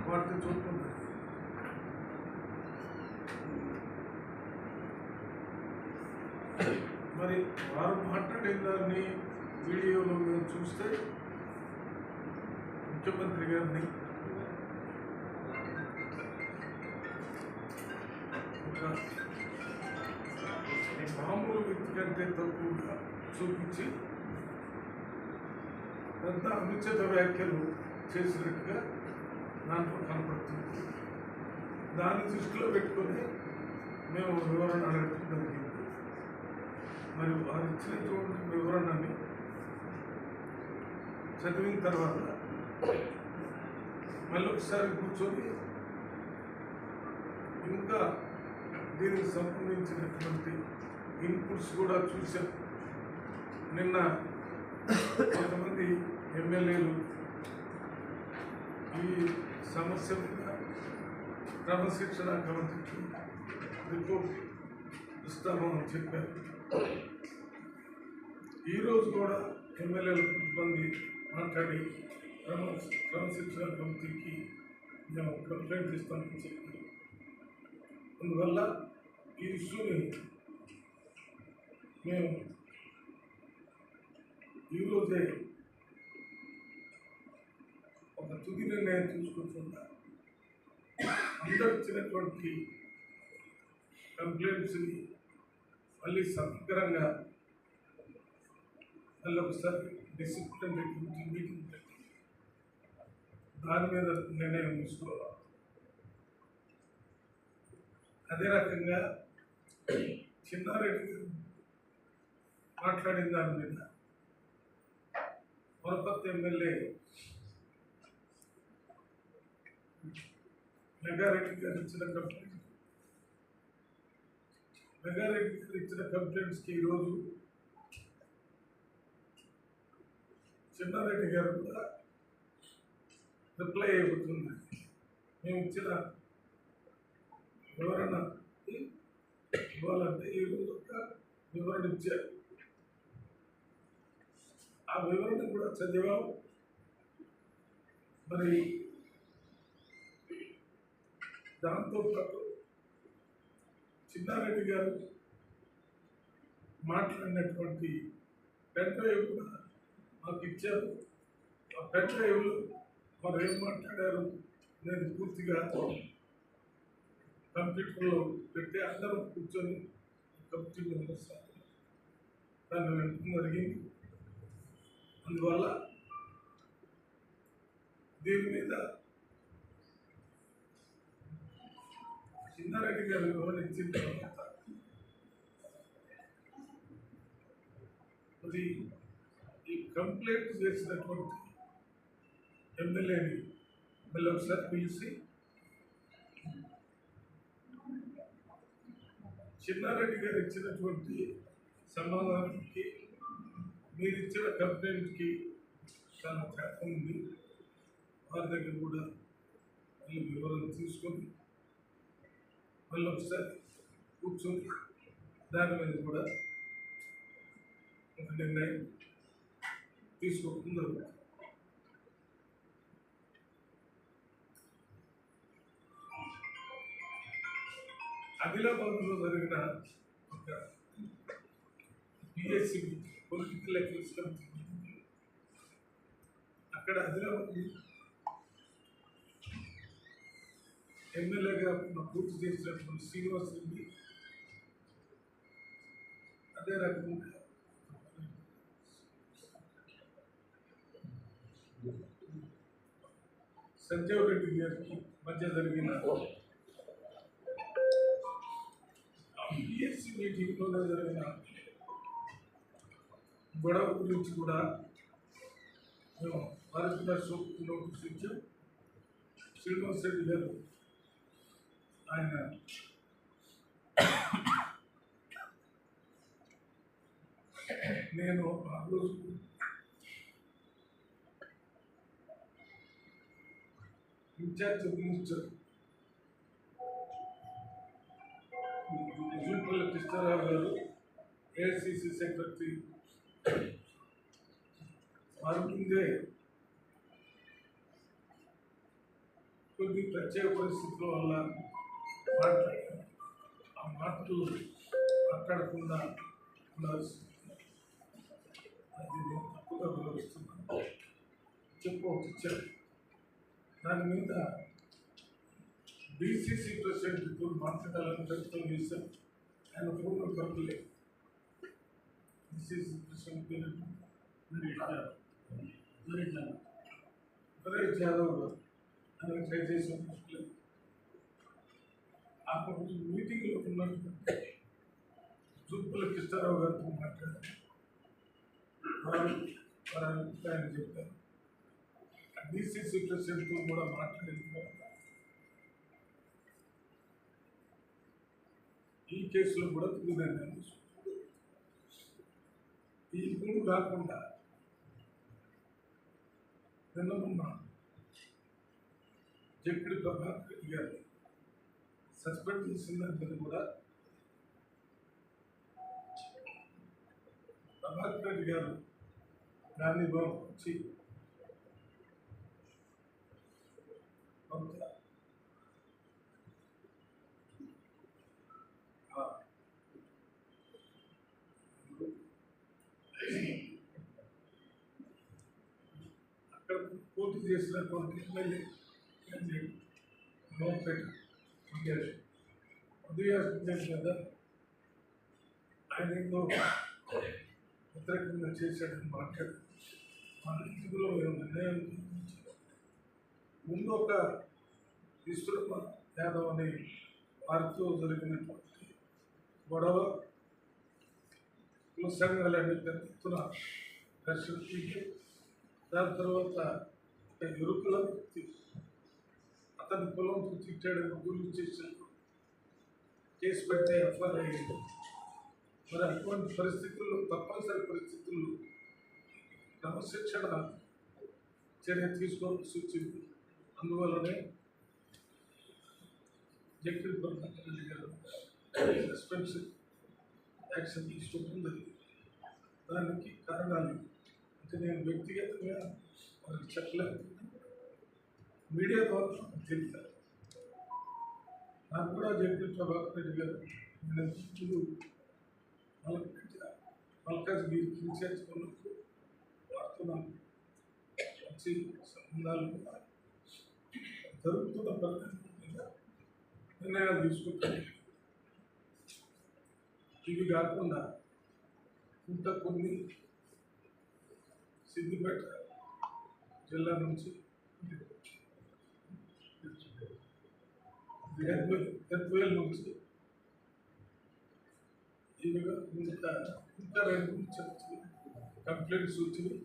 వాటిని చూసుకుంటారు. మరి వారు మాట్లాడిన దాన్ని వీడియోలో మేము చూస్తే ముఖ్యమంత్రి గారిని ఒక మామూలు వ్యక్తి కంటే తక్కువగా చూపించి పెద్ద అనుచిత వ్యాఖ్యలు చేసినట్టుగా దాంట్లో కనపడుతుంది. దాన్ని దృష్టిలో పెట్టుకొని మేము వివరణ అడగటం జరిగింది. మరి వారు ఇచ్చినటువంటి వివరణని చదివిన తర్వాత మళ్ళీ ఒకసారి కూర్చొని ఇంకా దీనికి సంబంధించినటువంటి ఇన్పుట్స్ కూడా చూసాం. నిన్న కొంతమంది ఎమ్మెల్యేలు ఈ సమస్య మీద క్రమశిక్షణ కమిటీకి రిపోర్ట్ ఇస్తామని చెప్పారు. ఈరోజు కూడా ఎమ్మెల్యేలు కొంతమంది మాట్లాడి క్రమశిక్షణ కమిటీకి మేము కంప్లైంట్ ఇస్తామని చెప్పారు. అందువల్ల ఈ ఇష్యూని మేము ఈరోజే ఒక తుది నిర్ణయం తీసుకుంటున్నా. అందరు ఇచ్చినటువంటి కంప్లైంట్స్ని మళ్ళీ సమగ్రంగా మళ్ళీ ఒకసారి డిసిప్లినరీ కమిటీ మీటింగ్ పెట్టి దాని మీద నిర్ణయం తీసుకోవాలి. అదే రకంగా చిన్నారెడ్డి గారు మాట్లాడిన దాని మీద వరపర్తి ఎమ్మెల్యే మెగారెడ్డి గారు ఇచ్చిన కంప్లైంట్స్కి ఈరోజు చిన్నారెడ్డి గారు కూడా రిప్లై అయిపోతుంది. మేము ఇచ్చిన వివరణ ఇవ్వాలంటే ఈరోజు ఒక వివరణ ఇచ్చారు. ఆ వివరణ కూడా చదివాం. మరి దాంతోపాటు చిన్నారెడ్డి గారు మాట్లాడినటువంటి పెన్ డ్రైవ్ కూడా మాకు ఇచ్చారు. ఆ పెన్ డ్రైవ్లో వారు ఏం మాట్లాడారు నేను పూర్తిగా కంప్యూటర్లో పెట్టి అందరం కూర్చొని కమిటీ మెంబర్స్ దాన్ని వినడం జరిగింది. అందువల్ల దీని మీద చిన్నారెడ్డి గారు వివరించిన తర్వాత మరి ఈ కంప్లైంట్ చేసినటువంటి ఎమ్మెల్యేని మళ్ళీ ఒకసారి పిలిచి చిన్నారెడ్డి గారు ఇచ్చినటువంటి సమాధానానికి మీరు ఇచ్చిన కంప్లైంట్కి చాలా తేడా ఉంది. వారి దగ్గర కూడా మళ్ళీ వివరణ తీసుకొని మళ్ళీ ఒకసారి కూర్చొని దాని మీద కూడా ఒక నిర్ణయం తీసుకోకుండా ఆదిలాబాద్లో జరిగిన ఒక పిఎస్సి పొలిటికల్ అఫైర్స్ కమిటీ అక్కడ ఆదిలాబాద్ ఎమ్మెల్యేగా పూర్తి చేసినటువంటి శ్రీనివాస్ రెడ్డి అదే రకంగా సంజీవ్ రెడ్డి గారికి మధ్య జరిగిన పిఎస్సి మీటింగ్లో జరిగిన గొడవ గురించి కూడా మేము భారత నోటీస్ ఇచ్చాం. శ్రీనివాస్ రెడ్డి గారు ఆయన నేను ఆ రోజు ఇన్ఛార్జ్ మినిస్టర్ జూపల్లి కృష్ణారావు గారు ఏఐసిసి సెక్రటరీ వారి ముందే కొన్ని ప్రత్యేక పరిస్థితుల వల్ల మాట్లాడారు. ఆ మాటలు మాట్లాడకుండా ఉండాల్సింది. అది నేను తప్పుగా భావిస్తున్నాను. చెప్పు దాని మీద బీసీసీ ప్రెసిడెంట్తో మాట్లాడాలని ప్రయత్నం చేశాను. ఆయన ఫోన్ నెంబర్ లేదు. బీసీసీ ప్రెసిడెంట్ నరేష్ యాదవ్ గారు ఆయన ట్రై చేసిన ఆ మీటింగ్లో ఉన్నటువంటి జూపుల కృష్ణారావు గారితో మాట్లాడారు. వారి అభిప్రాయాన్ని చెప్పారు. బీసీసీ ప్రెసిడెంట్తో కూడా మాట్లాడిన తర్వాత ఈ కేసులో కూడా తుదిదైంది. ఈ మూడు కాకుండా నిన్న మొన్న జక్కడి ప్రభాకర్ రెడ్డి గారిని సస్పెండ్ చేసిందని కూడా ప్రభాకర్ రెడ్డి గారు గాంధీ భవన్ వచ్చి కొంత అక్కడ పోటీ చేసినటువంటి ఎమ్మెల్యే ఉదయాస్ కదా ఆయన ఏదో వ్యతిరేకంగా చేశాడని మాట్లాడు మన ఇంటిలో నిర్ణయం ముందు ఒక విశ్వరూప యాదవ్ అనే వారితో జరిగినటువంటి గొడవ కుల సంఘాలన్నీ పెద్ద ఎత్తున దర్శనకి దాని తర్వాత ఎరుకుల వ్యక్తి అతని పొలంతో తిట్టాడని గురి చేశాడు. కేసు పెడితే ఎఫ్ఐఆర్ అయ్యింది. మరి అటువంటి పరిస్థితుల్లో తప్పనిసరి పరిస్థితుల్లో క్రమశిక్షణ చర్య తీసుకోవాల్సి వచ్చింది. అందువల్లనే జక్కడి ప్రభాకర్ రెడ్డి గారు సస్పెన్షన్ యాక్షన్ తీసుకోవడం జరిగింది. దానికి కారణాలు అంటే నేను వ్యక్తిగతంగా వారికి చెప్పలేదు, మీడియా ద్వారా తెలిపారు. నాకు కూడా జక్కడి ప్రభాకర్ రెడ్డి గారు నేను ఇప్పుడు మల్కాజ్గిరి ఇన్ఛార్జ్ కొన్నప్పుడు వారితో నాకు మంచి సంబంధాలు జరుగుతున్న పరిణామాల నిర్ణయాలు తీసుకుంటాను. ఇవి కాకుండా ఇంకా కొన్ని సిద్దిపేట జిల్లా నుంచి గద్వేల్ నుంచి ఇవిగా ఇంకా రెండు కంప్లైంట్స్ వచ్చినాయి.